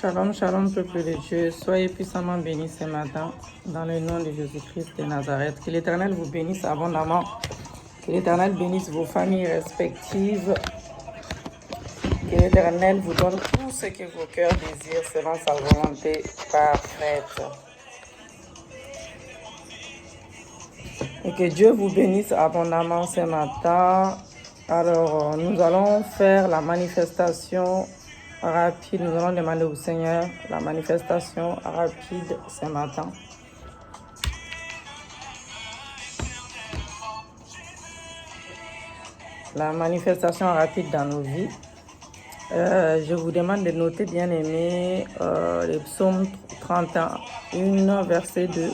Shalom, shalom, peuple de Dieu. Soyez puissamment bénis ce matin dans le nom de Jésus-Christ de Nazareth. Que l'Éternel vous bénisse abondamment. Que l'Éternel bénisse vos familles respectives. Que l'Éternel vous donne tout ce que vos cœurs désirent selon sa volonté parfaite. Et que Dieu vous bénisse abondamment ce matin. Alors, nous allons faire la manifestation rapide. Nous allons demander au Seigneur la manifestation rapide ce matin. La manifestation rapide dans nos vies. Je vous demande de noter, bien aimé, le psaume 31, verset 2,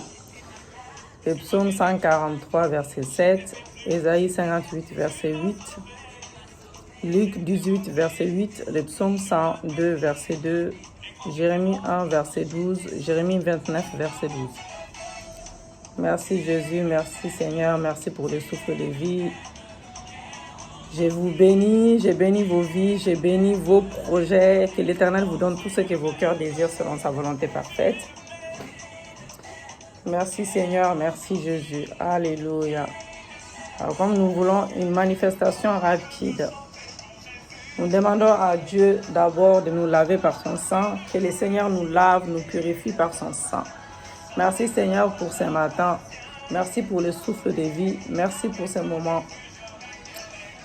le psaume 143, verset 7, Ésaïe 58, verset 8, Luc 18, verset 8, le psaume 102, verset 2, Jérémie 1, verset 12, Jérémie 29, verset 12. Merci Jésus, merci Seigneur, merci pour le souffle de vie. Je vous bénis, j'ai béni vos vies, j'ai béni vos projets. Que l'Éternel vous donne tout ce que vos cœurs désirent selon sa volonté parfaite. Merci Seigneur, merci Jésus. Alléluia. Alors comme nous voulons une manifestation rapide, nous demandons à Dieu d'abord de nous laver par son sang. Que le Seigneur nous lave, nous purifie par son sang. Merci Seigneur pour ce matin. Merci pour le souffle de vie. Merci pour ce moment.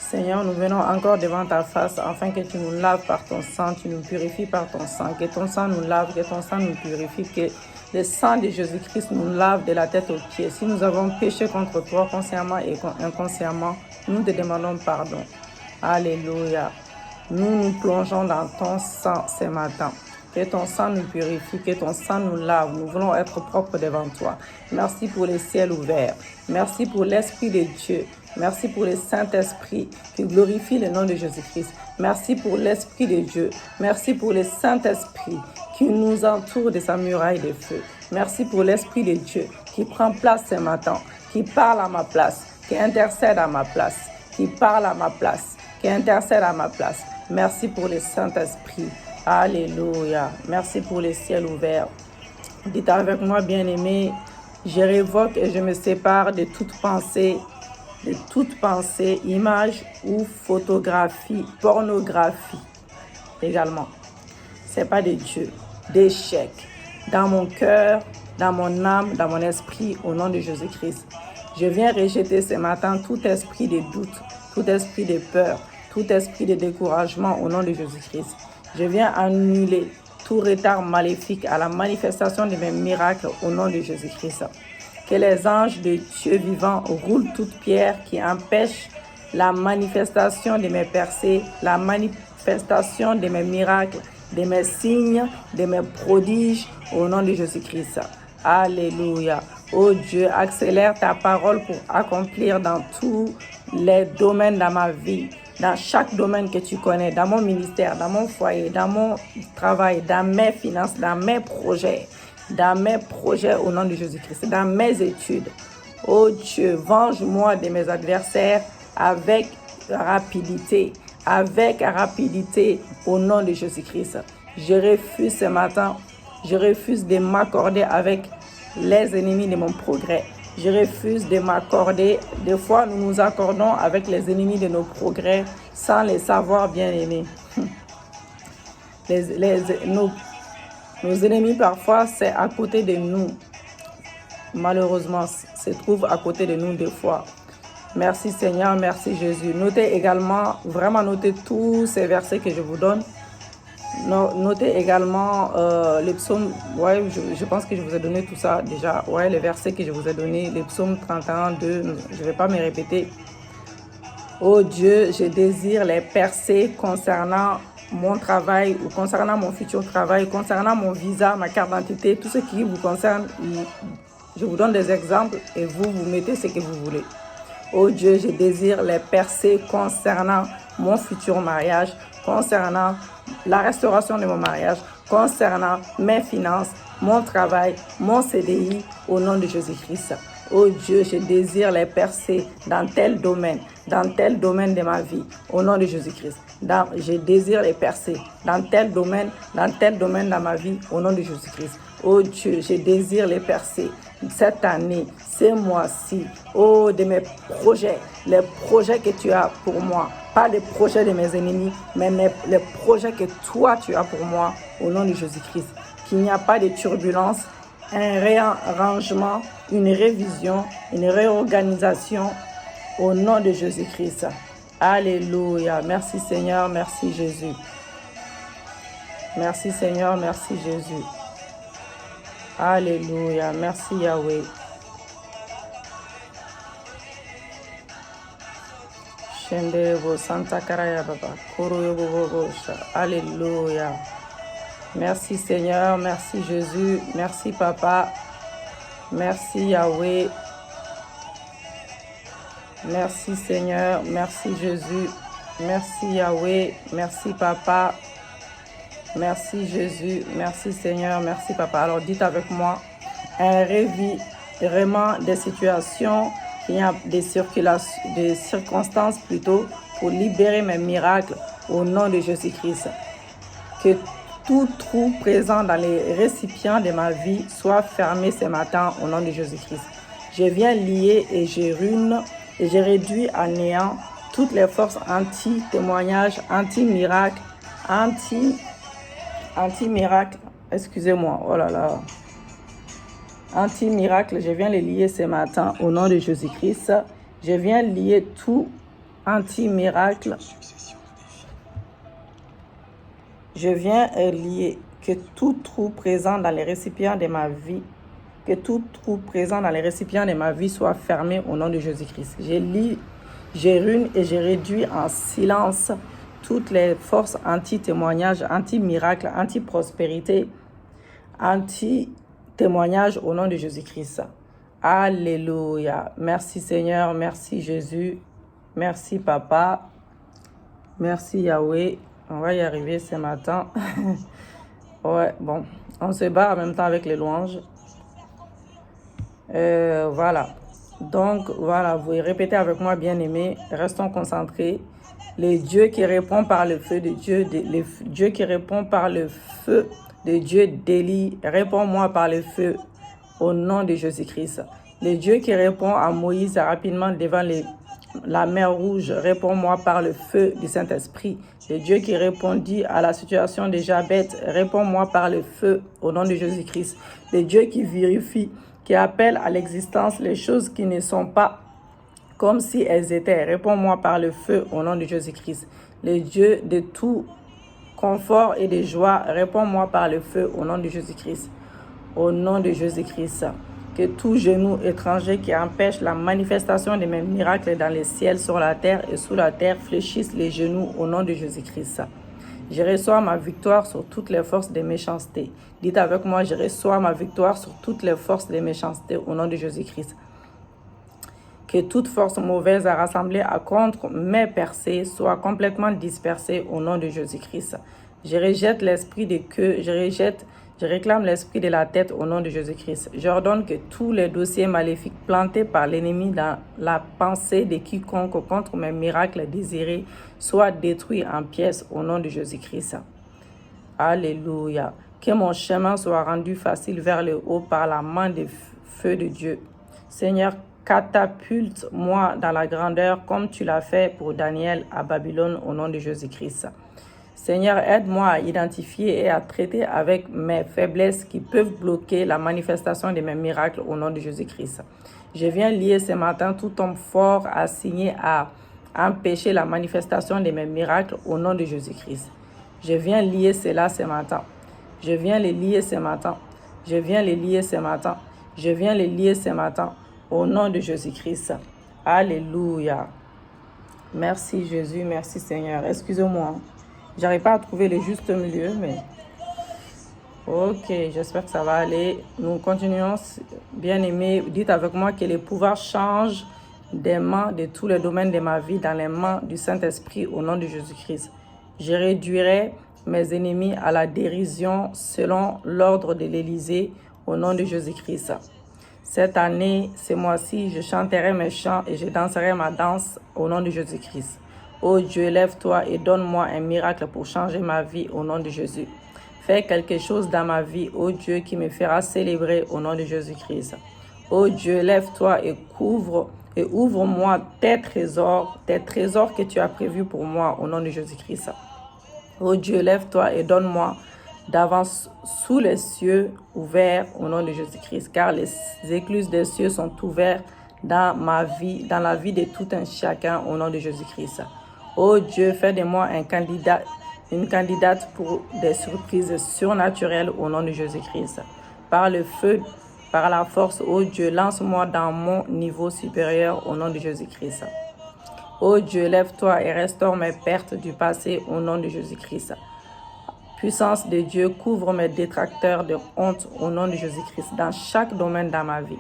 Seigneur, nous venons encore devant ta face afin que tu nous laves par ton sang, tu nous purifies par ton sang, que ton sang nous lave, que ton sang nous purifie, que le sang de Jésus-Christ nous lave de la tête aux pieds. Si nous avons péché contre toi, consciemment et inconsciemment, nous te demandons pardon. Alléluia. Nous nous plongeons dans ton sang ce matin. Que ton sang nous purifie, que ton sang nous lave. Nous voulons être propres devant toi. Merci pour les ciels ouverts. Merci pour l'Esprit de Dieu. Merci pour le Saint-Esprit qui glorifie le nom de Jésus-Christ. Merci pour l'Esprit de Dieu. Merci pour le Saint-Esprit qui nous entoure de sa muraille de feu. Merci pour l'Esprit de Dieu qui prend place ce matin, qui parle à ma place, qui intercède à ma place, qui parle à ma place, qui intercède à ma place. Merci pour le Saint-Esprit. Alléluia. Merci pour les ciels ouverts. Dites avec moi, bien-aimés, je révoque et je me sépare de toute pensée, image ou photographie, pornographie également. C'est pas de Dieu, d'échec. Dans mon cœur, dans mon âme, dans mon esprit, au nom de Jésus-Christ. Je viens rejeter ce matin tout esprit de doute, tout esprit de peur, tout esprit de découragement au nom de Jésus-Christ. Je viens annuler tout retard maléfique à la manifestation de mes miracles au nom de Jésus-Christ. Que les anges de Dieu vivant roulent toute pierre qui empêche la manifestation de mes percées, la manifestation de mes miracles, de mes signes, de mes prodiges au nom de Jésus-Christ. Alléluia. Oh Dieu, accélère ta parole pour accomplir dans tous les domaines de ma vie, dans chaque domaine que tu connais, dans mon ministère, dans mon foyer, dans mon travail, dans mes finances, dans mes projets au nom de Jésus-Christ, dans mes études. Oh Dieu, venge-moi de mes adversaires avec rapidité au nom de Jésus-Christ. Je refuse ce matin, je refuse de m'accorder avec les ennemis de mon progrès. Je refuse de m'accorder. Des fois, nous nous accordons avec les ennemis de nos progrès sans les savoir, bien aimés. Nos ennemis, parfois, c'est à côté de nous. Malheureusement, se trouvent à côté de nous des fois. Merci Seigneur, merci Jésus. Notez également, vraiment notez tous ces versets que je vous donne. Notez également les psaumes, je pense que je vous ai donné tout ça déjà. Les versets que je vous ai donnés, les psaumes 31, 2, je ne vais pas me répéter. Oh Dieu, je désire les percées concernant mon travail ou concernant mon futur travail, concernant mon visa, ma carte d'identité, tout ce qui vous concerne. Je vous donne des exemples et vous mettez ce que vous voulez. Oh Dieu, je désire les percées concernant mon futur mariage, concernant la restauration de mon mariage, concernant mes finances, mon travail, mon CDI, au nom de Jésus-Christ. Oh Dieu, je désire les percer dans tel domaine de ma vie, au nom de Jésus-Christ. Je désire les percer dans tel domaine dans ma vie, au nom de Jésus-Christ. Oh Dieu, je désire les percer cette année, ces mois-ci, oh de mes projets, les projets que tu as pour moi, pas les projets de mes ennemis, mais les projets que toi tu as pour moi, au nom de Jésus-Christ. Qu'il n'y a pas de turbulence, un réarrangement, une révision, une réorganisation, au nom de Jésus-Christ. Alléluia. Merci Seigneur, merci Jésus. Merci Seigneur, merci Jésus. Alléluia. Merci Yahweh. Santa Karaya Baba. Alléluia. Merci Seigneur, merci Jésus, merci Papa, merci Yahweh. Merci Seigneur, merci Jésus, merci Yahweh, merci Papa, merci Jésus, merci Seigneur, merci Papa. Alors dites avec moi, un revirement des situations, il y a des circonstances plutôt, pour libérer mes miracles au nom de Jésus-Christ. Que tout trou présent dans les récipients de ma vie soit fermé ce matin au nom de Jésus-Christ. Je viens lier et je ruine et je réduis à néant toutes les forces anti-témoignage, anti-miracle, anti-miracle, excusez-moi, oh là là, anti-miracle, je viens les lier ce matin au nom de Jésus-Christ. Je viens lier tout anti-miracle. Je viens lier que tout trou présent dans les récipients de ma vie, soit fermé au nom de Jésus-Christ. Je lis, je ruine et je réduis en silence toutes les forces anti-témoignage, anti-miracle, anti-prospérité, anti-témoignage au nom de Jésus-Christ. Alléluia. Merci Seigneur, merci Jésus, merci Papa, merci Yahweh. On va y arriver ce matin. Ouais, bon. On se bat en même temps avec les louanges. Voilà. Donc, voilà. Vous répétez avec moi, bien-aimés. Restons concentrés. Les dieux qui répondent par le feu de Dieu, les dieux qui répondent par le feu de Dieu d'Élie, réponds-moi par le feu au nom de Jésus-Christ. Les dieux qui répondent à Moïse rapidement devant la mer Rouge, réponds-moi par le feu du Saint-Esprit. Le Dieu qui répondit à la situation de Jabez, réponds-moi par le feu au nom de Jésus-Christ. Le Dieu qui vérifie, qui appelle à l'existence les choses qui ne sont pas comme si elles étaient, réponds-moi par le feu au nom de Jésus-Christ. Le Dieu de tout confort et de joie, réponds-moi par le feu au nom de Jésus-Christ. Au nom de Jésus-Christ. Que tout genou étranger qui empêche la manifestation de mes miracles dans les ciels, sur la terre et sous la terre, fléchisse les genoux au nom de Jésus-Christ. Je reçois ma victoire sur toutes les forces de méchanceté. Dites avec moi, je reçois ma victoire sur toutes les forces de méchanceté au nom de Jésus-Christ. Que toute force mauvaise à rassembler à contre mes percées soit complètement dispersée au nom de Jésus-Christ. Je rejette l'esprit de queue, je réclame l'esprit de la tête au nom de Jésus-Christ. J'ordonne que tous les dossiers maléfiques plantés par l'ennemi dans la pensée de quiconque contre mes miracles désirés soient détruits en pièces au nom de Jésus-Christ. Alléluia. Que mon chemin soit rendu facile vers le haut par la main de feu de Dieu. Seigneur, catapulte-moi dans la grandeur comme tu l'as fait pour Daniel à Babylone au nom de Jésus-Christ. Seigneur, aide-moi à identifier et à traiter avec mes faiblesses qui peuvent bloquer la manifestation de mes miracles au nom de Jésus-Christ. Je viens lier ce matin tout homme fort assigné à empêcher la manifestation de mes miracles au nom de Jésus-Christ. Je viens lier cela ce matin. Je viens les lier ce matin. Je viens les lier ce matin. Je viens les lier ce matin au nom de Jésus-Christ. Alléluia. Merci Jésus, merci Seigneur. Excusez-moi. J'arrive pas à trouver le juste milieu, mais ok, j'espère que ça va aller. Nous continuons, bien-aimés. Dites avec moi que les pouvoirs changent des mains de tous les domaines de ma vie dans les mains du Saint-Esprit au nom de Jésus-Christ. Je réduirai mes ennemis à la dérision selon l'ordre de l'Élysée au nom de Jésus-Christ. Cette année, ce mois-ci, je chanterai mes chants et je danserai ma danse au nom de Jésus-Christ. Ô Dieu, lève-toi et donne-moi un miracle pour changer ma vie au nom de Jésus. Fais quelque chose dans ma vie, ô Dieu, qui me fera célébrer au nom de Jésus-Christ. Ô Dieu, lève-toi et ouvre-moi tes trésors que tu as prévus pour moi au nom de Jésus-Christ. Ô Dieu, lève-toi et donne-moi d'avance sous les cieux ouverts au nom de Jésus-Christ, car les écluses des cieux sont ouvertes dans ma vie, dans la vie de tout un chacun au nom de Jésus-Christ. Ô Dieu, fais de moi une candidate pour des surprises surnaturelles au nom de Jésus-Christ. Par le feu, par la force, ô Dieu, lance-moi dans mon niveau supérieur au nom de Jésus-Christ. Ô Dieu, lève-toi et restaure mes pertes du passé au nom de Jésus-Christ. Puissance de Dieu, couvre mes détracteurs de honte au nom de Jésus-Christ dans chaque domaine de ma vie.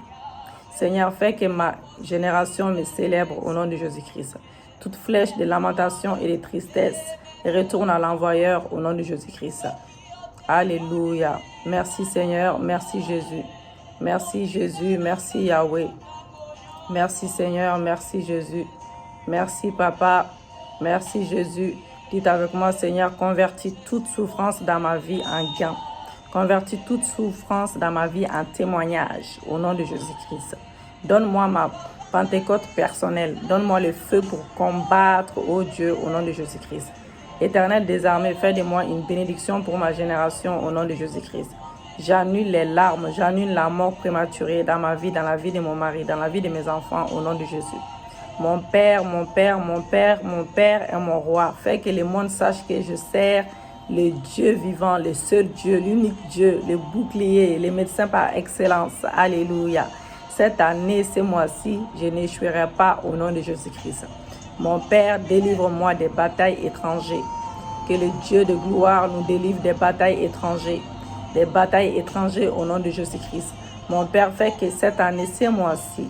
Seigneur, fais que ma génération me célèbre au nom de Jésus-Christ. Toute flèche de lamentation et de tristesse retourne à l'envoyeur au nom de Jésus-Christ. Alléluia. Merci Seigneur, merci Jésus. Merci Jésus, merci Yahweh. Merci Seigneur, merci Jésus. Merci Papa, merci Jésus. Dites avec moi, Seigneur, convertis toute souffrance dans ma vie en gain. Convertis toute souffrance dans ma vie en témoignage au nom de Jésus-Christ. Donne-moi ma Pentecôte personnelle. Donne-moi le feu pour combattre, ô Dieu, au nom de Jésus-Christ. Éternel des armées, fais de moi une bénédiction pour ma génération au nom de Jésus-Christ. J'annule les larmes, j'annule la mort prématurée dans ma vie, dans la vie de mon mari, dans la vie de mes enfants au nom de Jésus. Mon Père, mon Père, mon Père, mon Père est mon roi. Fais que le monde sache que je sers le Dieu vivant, le seul Dieu, l'unique Dieu, le bouclier, le médecin par excellence. Alléluia. Cette année, ce mois-ci, je n'échouerai pas au nom de Jésus-Christ. Mon Père, délivre-moi des batailles étrangères. Que le Dieu de gloire nous délivre des batailles étrangères. Des batailles étrangères au nom de Jésus-Christ. Mon Père, fait que cette année, ce mois-ci,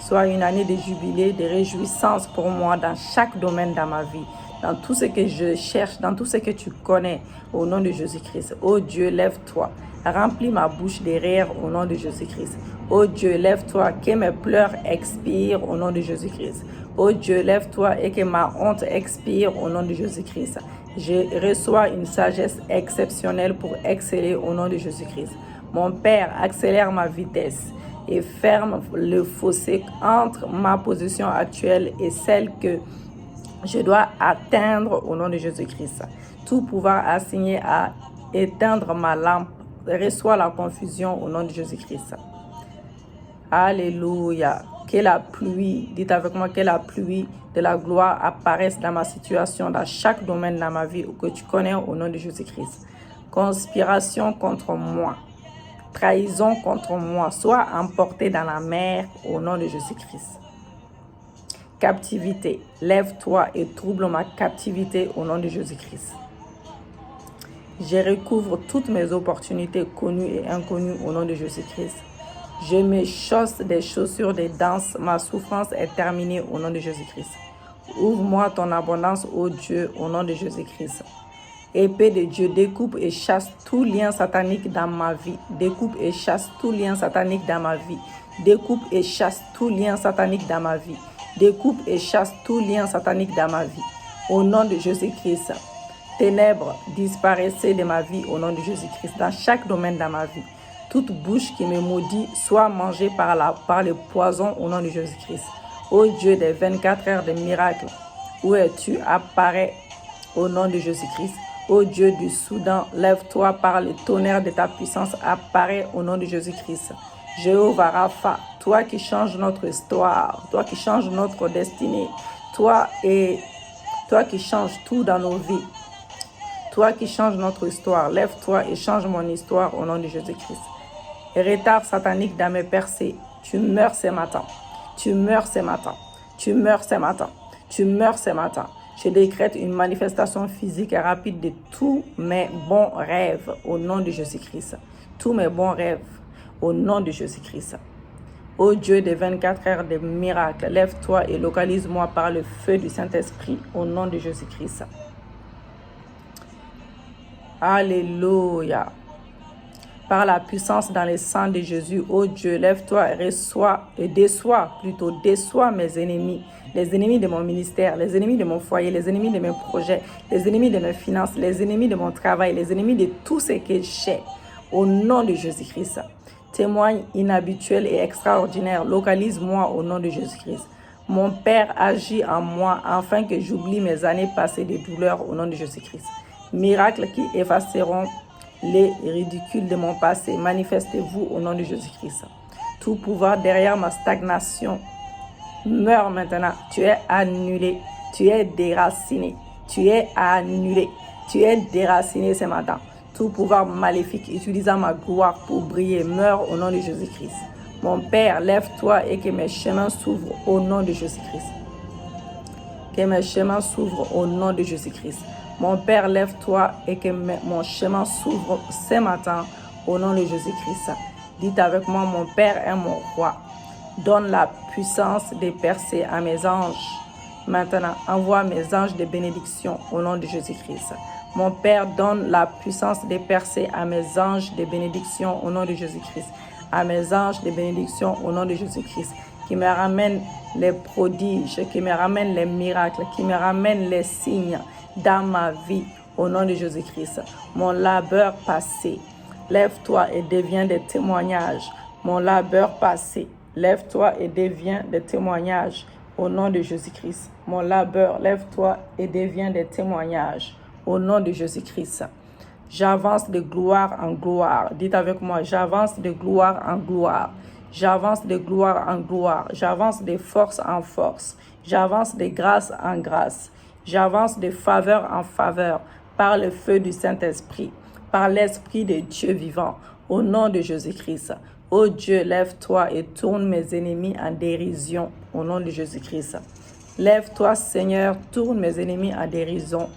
soit une année de jubilé, de réjouissance pour moi dans chaque domaine de ma vie, dans tout ce que je cherche, dans tout ce que tu connais, au nom de Jésus-Christ. Ô Dieu, lève-toi, remplis ma bouche de rire au nom de Jésus-Christ. Ô Dieu, lève-toi, que mes pleurs expirent au nom de Jésus-Christ. Ô Dieu, lève-toi et que ma honte expire au nom de Jésus-Christ. Je reçois une sagesse exceptionnelle pour exceller au nom de Jésus-Christ. Mon Père, accélère ma vitesse et ferme le fossé entre ma position actuelle et celle que je dois atteindre au nom de Jésus-Christ. Tout pouvoir assigné à éteindre ma lampe reçoit la confusion au nom de Jésus-Christ. Alléluia. Que la pluie, dites avec moi, que la pluie de la gloire apparaisse dans ma situation, dans chaque domaine de ma vie que tu connais au nom de Jésus-Christ. Conspiration contre moi. Trahison contre moi, soit emportée dans la mer au nom de Jésus-Christ. Captivité, lève-toi et trouble ma captivité au nom de Jésus-Christ. Je recouvre toutes mes opportunités connues et inconnues au nom de Jésus-Christ. Je me chausse des chaussures de danse, ma souffrance est terminée au nom de Jésus-Christ. Ouvre-moi ton abondance, ô Dieu, au nom de Jésus-Christ. Épée de Dieu, découpe et chasse tout lien satanique dans ma vie. Découpe et chasse tout lien satanique dans ma vie. Découpe et chasse tout lien satanique dans ma vie. Découpe et chasse tout lien satanique dans ma vie. Au nom de Jésus-Christ. Ténèbres, disparaissez de ma vie au nom de Jésus-Christ. Dans chaque domaine de ma vie. Toute bouche qui me maudit soit mangée par le poison au nom de Jésus-Christ. Ô Dieu des 24 heures de miracles, où es-tu? Apparais au nom de Jésus-Christ. Ô Dieu du Soudan, lève-toi par le tonnerre de ta puissance, apparais au nom de Jésus-Christ. Jéhovah Rapha, toi qui changes notre histoire, toi qui changes notre destinée, toi qui changes tout dans nos vies, toi qui changes notre histoire, lève-toi et change mon histoire au nom de Jésus-Christ. Retard satanique dans mes percées, tu meurs ce matin, tu meurs ce matin, tu meurs ce matin, tu meurs ce matin. Je décrète une manifestation physique et rapide de tous mes bons rêves au nom de Jésus-Christ. Tous mes bons rêves au nom de Jésus-Christ. Ô Dieu des 24 heures de miracles, lève-toi et localise-moi par le feu du Saint-Esprit au nom de Jésus-Christ. Alléluia. par la puissance dans le sang de Jésus. Oh Dieu, lève-toi et déçois mes ennemis, les ennemis de mon ministère, les ennemis de mon foyer, les ennemis de mes projets, les ennemis de mes finances, les ennemis de mon travail, les ennemis de tout ce que j'ai. Au nom de Jésus-Christ, témoigne inhabituel et extraordinaire, localise-moi au nom de Jésus-Christ. Mon Père agit en moi afin que j'oublie mes années passées de douleur au nom de Jésus-Christ. Miracles qui effaceront les ridicules de mon passé, manifestez-vous au nom de Jésus-Christ. Tout pouvoir derrière ma stagnation meurs maintenant. Tu es annulé, tu es déraciné, tu es annulé, tu es déraciné ce matin. Tout pouvoir maléfique utilisant ma gloire pour briller meurt au nom de Jésus-Christ. Mon Père, lève-toi et que mes chemins s'ouvrent au nom de Jésus-Christ. Que mes chemins s'ouvrent au nom de Jésus-Christ. Mon Père, lève-toi et que mon chemin s'ouvre ce matin au nom de Jésus-Christ. Dites avec moi, mon Père est mon roi. Donne la puissance de percer à mes anges. Maintenant, envoie mes anges de bénédiction au nom de Jésus-Christ. Mon Père, donne la puissance de percer à mes anges de bénédiction au nom de Jésus-Christ. À mes anges de bénédiction au nom de Jésus-Christ. Qui me ramènent les prodiges, qui me ramènent les miracles, qui me ramènent les signes dans ma vie au nom de Jésus-Christ. Mon labeur passé, lève-toi et deviens des témoignages. Mon labeur passé, lève-toi et deviens des témoignages au nom de Jésus-Christ. Mon labeur, lève-toi et deviens des témoignages au nom de Jésus-Christ. J'avance de gloire en gloire. Dites avec moi, j'avance de gloire en gloire. J'avance de gloire en gloire. J'avance de force en force. J'avance de grâce en grâce. J'avance de faveur en faveur par le feu du Saint-Esprit, par l'Esprit de Dieu vivant, au nom de Jésus-Christ. Ô Dieu, lève-toi et tourne mes ennemis en dérision, au nom de Jésus-Christ. Lève-toi, Seigneur, tourne mes ennemis en dérision,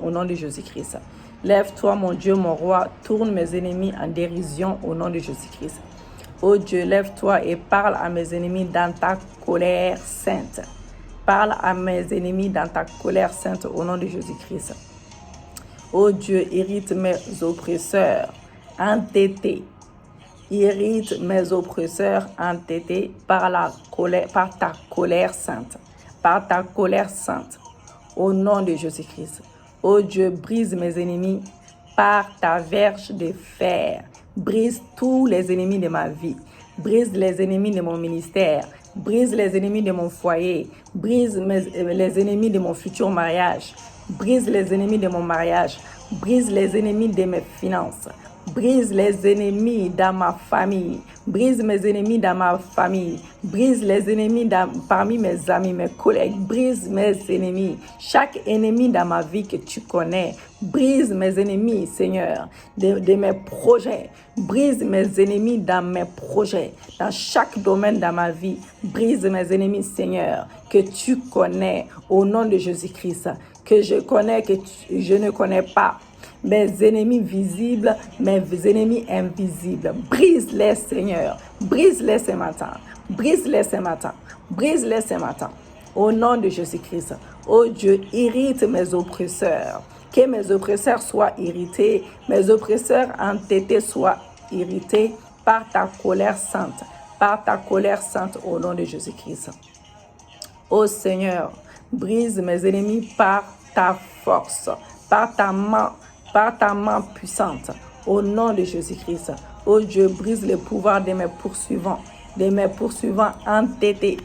au nom de Jésus-Christ. Lève-toi, mon Dieu, mon roi, tourne mes ennemis en dérision, au nom de Jésus-Christ. Ô Dieu, lève-toi et parle à mes ennemis dans ta colère sainte. Parle à mes ennemis dans ta colère sainte au nom de Jésus-Christ. Ô Dieu, irrite mes oppresseurs entêtés. Irrite mes oppresseurs entêtés par ta colère sainte. Par ta colère sainte. Au nom de Jésus-Christ. Ô Dieu, brise mes ennemis par ta verge de fer. Brise tous les ennemis de ma vie. Brise les ennemis de mon ministère. Brise les ennemis de mon foyer. Brise les ennemis de mon futur mariage. Brise les ennemis de mon mariage. Brise les ennemis de mes finances. Brise les ennemis dans ma famille. Brise mes ennemis dans ma famille. Brise les ennemis parmi mes amis, mes collègues. Brise mes ennemis. Chaque ennemi dans ma vie que tu connais. Brise mes ennemis, Seigneur, de mes projets. Brise mes ennemis dans mes projets. Dans chaque domaine dans ma vie. Brise mes ennemis, Seigneur, que tu connais au nom de Jésus-Christ. Que je connais, que je ne connais pas. Mes ennemis visibles, mes ennemis invisibles. Brise-les, Seigneur. Brise-les ce matin. Brise-les ce matin. Brise-les ce matin. Au nom de Jésus-Christ. Oh Dieu, irrite mes oppresseurs. Que mes oppresseurs soient irrités. Mes oppresseurs entêtés soient irrités par ta colère sainte. Par ta colère sainte au nom de Jésus-Christ. Oh Seigneur, brise mes ennemis par ta force. Par ta main puissante, au nom de Jésus-Christ. Oh Dieu, brise le pouvoir de mes poursuivants entêtés,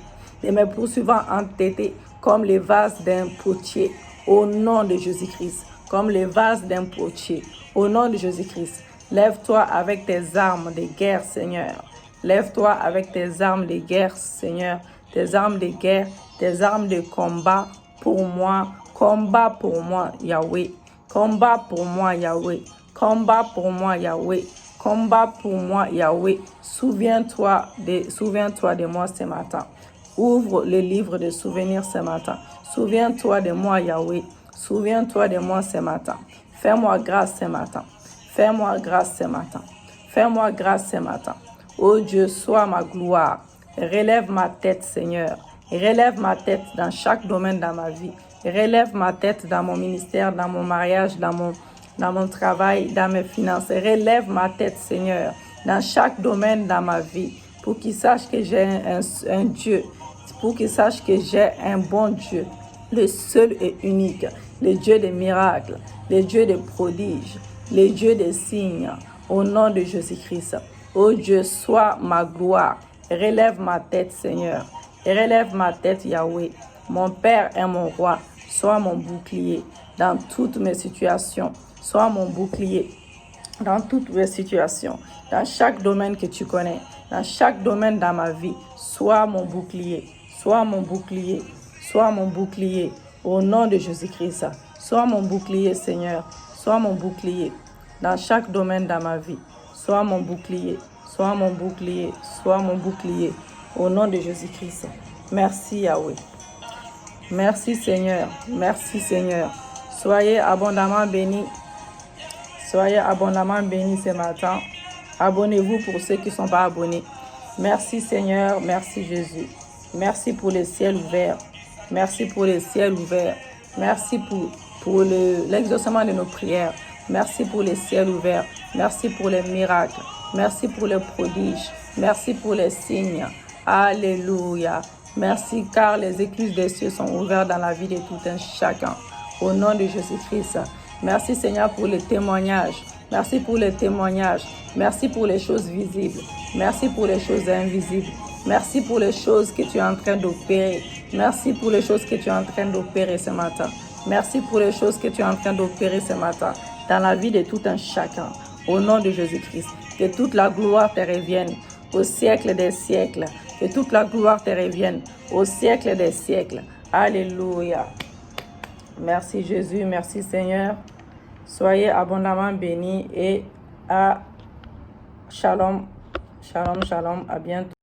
comme les vases d'un potier, au nom de Jésus-Christ, comme les vases d'un potier, au nom de Jésus-Christ. Lève-toi avec tes armes de guerre, Seigneur. Lève-toi avec tes armes de guerre, Seigneur, tes armes de guerre, tes armes de combat pour moi, combat pour moi, Yahweh. Combat pour moi, Yahweh. Combat pour moi, Yahweh. Combat pour moi, Yahweh. Souviens-toi de moi ce matin. Ouvre le livre de souvenirs ce matin. Souviens-toi de moi, Yahweh. Souviens-toi de moi ce matin. Fais-moi grâce ce matin. Fais-moi grâce ce matin. Fais-moi grâce ce matin. Oh Dieu, sois ma gloire. Relève ma tête, Seigneur. Relève ma tête dans chaque domaine de ma vie. Relève ma tête dans mon ministère, dans mon mariage, dans dans mon travail, dans mes finances. Relève ma tête, Seigneur, dans chaque domaine dans ma vie, pour qu'ils sachent que j'ai un Dieu, pour qu'ils sachent que j'ai un bon Dieu, le seul et unique, le Dieu des miracles, le Dieu des prodiges, le Dieu des signes, au nom de Jésus-Christ. Ô Dieu, sois ma gloire. Relève ma tête, Seigneur. Relève ma tête, Yahweh. Mon Père est mon roi. Sois mon bouclier dans toutes mes situations. Sois mon bouclier dans toutes mes situations. Dans chaque domaine que tu connais. Dans chaque domaine dans ma vie. Sois mon bouclier. Sois mon bouclier. Sois mon bouclier. Au nom de Jésus-Christ. Sois mon bouclier, Seigneur. Sois mon bouclier dans chaque domaine dans ma vie. Sois mon bouclier. Sois mon bouclier. Sois mon bouclier. Au nom de Jésus-Christ. Merci, Yahweh. Merci, Seigneur. Merci, Seigneur. Soyez abondamment bénis. Soyez abondamment bénis ce matin. Abonnez-vous pour ceux qui ne sont pas abonnés. Merci, Seigneur. Merci, Jésus. Merci pour le ciel ouvert. Merci pour le ciel ouvert. Merci pour l'exaucement de nos prières. Merci pour le ciel ouvert. Merci pour les miracles. Merci pour les prodiges. Merci pour les signes. Alléluia. Merci car les écluses des cieux sont ouvertes dans la vie de tout un chacun. Au nom de Jésus-Christ. Merci Seigneur pour les témoignages. Merci pour les témoignages. Merci pour les choses visibles. Merci pour les choses invisibles. Merci pour les choses que tu es en train d'opérer. Merci pour les choses que tu es en train d'opérer ce matin. Merci pour les choses que tu es en train d'opérer ce matin dans la vie de tout un chacun. Au nom de Jésus-Christ. Que toute la gloire te revienne au siècle des siècles. Que toute la gloire te revienne au siècle des siècles. Alléluia. Merci Jésus, merci Seigneur. Soyez abondamment bénis et à shalom, shalom, shalom, à bientôt.